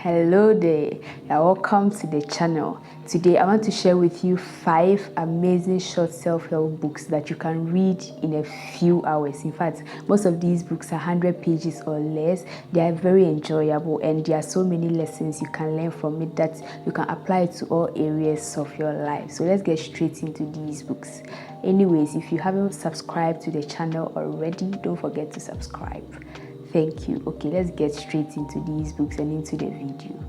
Hello there, welcome to the channel. Today I want to share with you 5 amazing short self-help books that you can read in a few hours. In fact, most of these books are 100 pages or less. They are very enjoyable and there are so many lessons you can learn from it that you can apply to all areas of your life. So let's get straight into these books. Anyways, if you haven't subscribed to the channel already, don't forget to subscribe. Thank you. Okay, let's get straight into these books and into the video.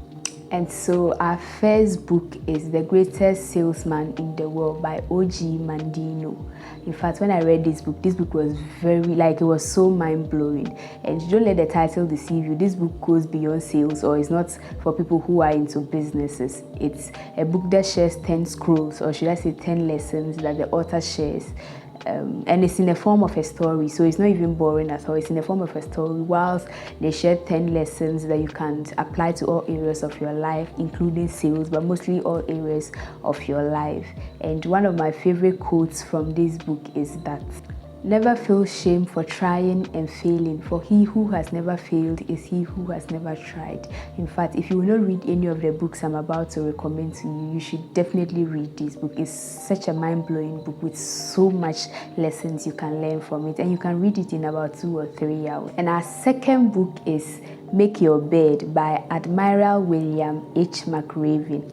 And so our first book is The Greatest Salesman in the World by O.G. Mandino. In fact, when I read this book was it was so mind-blowing. And don't let the title deceive you. This book goes beyond sales, or it's not for people who are into businesses. It's a book that shares 10 scrolls, or should I say 10 lessons that the author shares. And it's in the form of a story, so it's not even boring at all. It's in the form of a story, whilst they share 10 lessons that you can apply to all areas of your life, including sales, but mostly all areas of your life. And one of my favorite quotes from this book is that, "Never feel shame for trying and failing, for he who has never failed is he who has never tried." In fact, if you will not read any of the books I'm about to recommend to you, you should definitely read this book. It's such a mind-blowing book with so much lessons you can learn from it, and you can read it in about 2 or 3 hours. And our second book is Make Your Bed by Admiral William H. McRaven.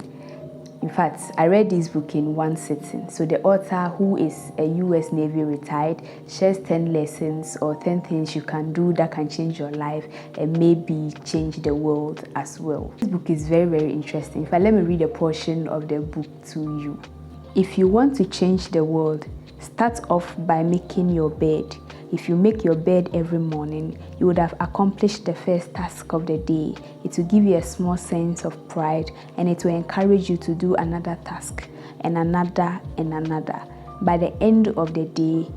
In fact, I read this book in one sitting. So the author, who is a US Navy retired, shares 10 lessons or 10 things you can do that can change your life and maybe change the world as well. This book is very, very interesting. In fact, let me read a portion of the book to you. If you want to change the world, start off by making your bed. If you make your bed every morning, you would have accomplished the first task of the day. It will give you a small sense of pride, and it will encourage you to do another task and another and another. By the end of the day,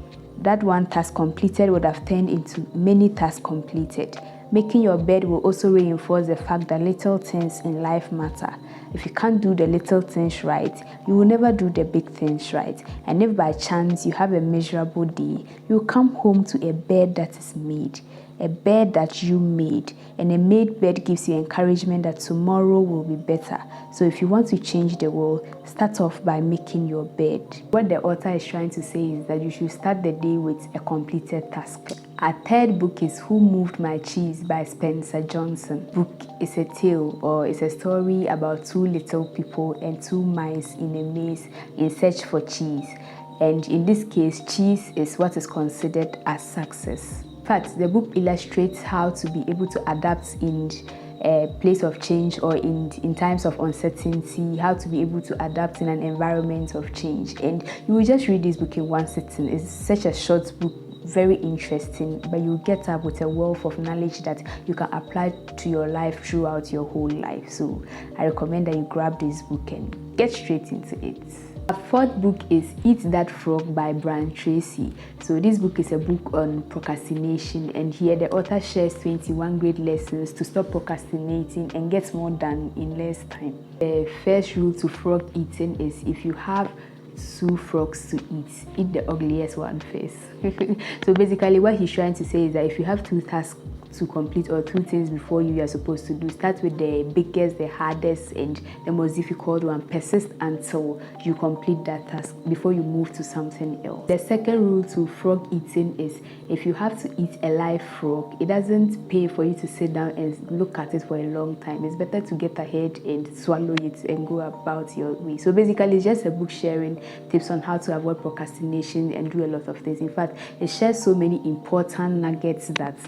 that one task completed would have turned into many tasks completed. Making your bed will also reinforce the fact that little things in life matter. If you can't do the little things right, you will never do the big things right. And if by chance you have a miserable day, you come home to a bed that is made, a bed that you made, and a made bed gives you encouragement that tomorrow will be better. So if you want to change the world, start off by making your bed. What the author is trying to say is that you should start the day with a completed task. Our third book is Who Moved My Cheese by Spencer Johnson. Book is a tale, or it's a story about 2 little people and 2 mice in a maze in search for cheese. And in this case, cheese is what is considered as success. In fact, the book illustrates how to be able to adapt in a place of change, or in times of uncertainty, how to be able to adapt in an environment of change. And you will just read this book in one sitting. It's such a short book, very interesting, but you get up with a wealth of knowledge that you can apply to your life throughout your whole life. So I recommend that you grab this book and get straight into it. Our fourth book is Eat That Frog by Brian Tracy. So this book is a book on procrastination, and here the author shares 21 great lessons to stop procrastinating and get more done in less time. The first rule to frog eating is, if you have 2 frogs to eat the ugliest one first. So basically what he's trying to say is that if you have 2 tasks to complete, or 2 things before you are supposed to do, start with the biggest, the hardest, and the most difficult one. Persist until you complete that task before you move to something else. The second rule to frog eating is, if you have to eat a live frog, it doesn't pay for you to sit down and look at it for a long time. It's better to get ahead and swallow it and go about your way. So basically it's just a book sharing tips on how to avoid procrastination and do a lot of things. In fact, it shares so many important nuggets that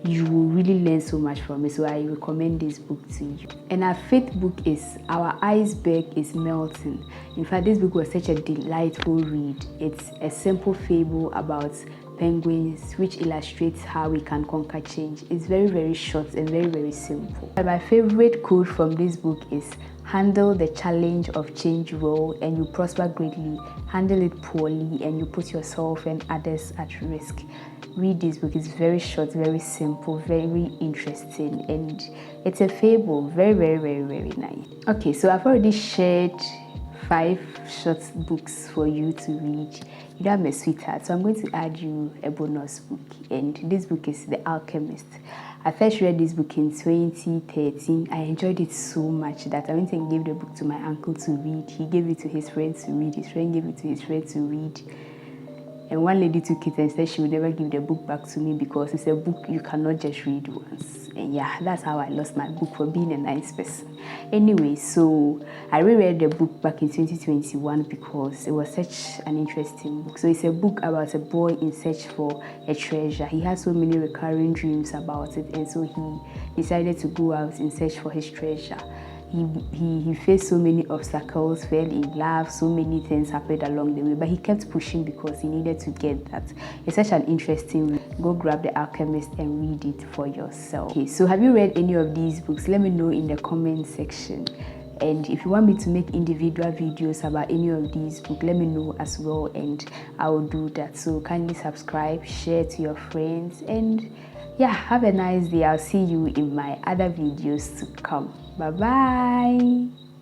you will really learn so much from it. So I recommend this book to you. And our 5th book is Our Iceberg is Melting. In fact, this book was such a delightful read. It's a simple fable about penguins, which illustrates how we can conquer change. It's very, very short and very, very simple. And my favorite quote from this book is, "Handle the challenge of change well and you prosper greatly. Handle it poorly and you put yourself and others at risk." Read this book. It's very short, very simple, very interesting, and it's a fable. Very, very, very, very nice. Okay, so I've already shared 5 short books for you to read. You know I'm a sweetheart, so I'm going to add you a bonus book, and this book is The Alchemist. I first read this book in 2013. I enjoyed it so much that I went and gave the book to my uncle to read. He gave it to his friend to read. His friend gave it to his friend to read. And one lady took it and said she would never give the book back to me because it's a book you cannot just read once. And yeah, that's how I lost my book for being a nice person. Anyway, so I reread the book back in 2021 because it was such an interesting book. So it's a book about a boy in search for a treasure. He has so many recurring dreams about it, and so he decided to go out in search for his treasure. He faced so many obstacles, fell in love, so many things happened along the way, but he kept pushing because he needed to get that. It's such an interesting read. Go grab The Alchemist and read it for yourself. Okay, so have you read any of these books? Let me know in the comment section. And if you want me to make individual videos about any of these books, let me know as well, and I will do that. So kindly subscribe, share to your friends, and yeah, have a nice day. I'll see you in my other videos to come. Bye bye.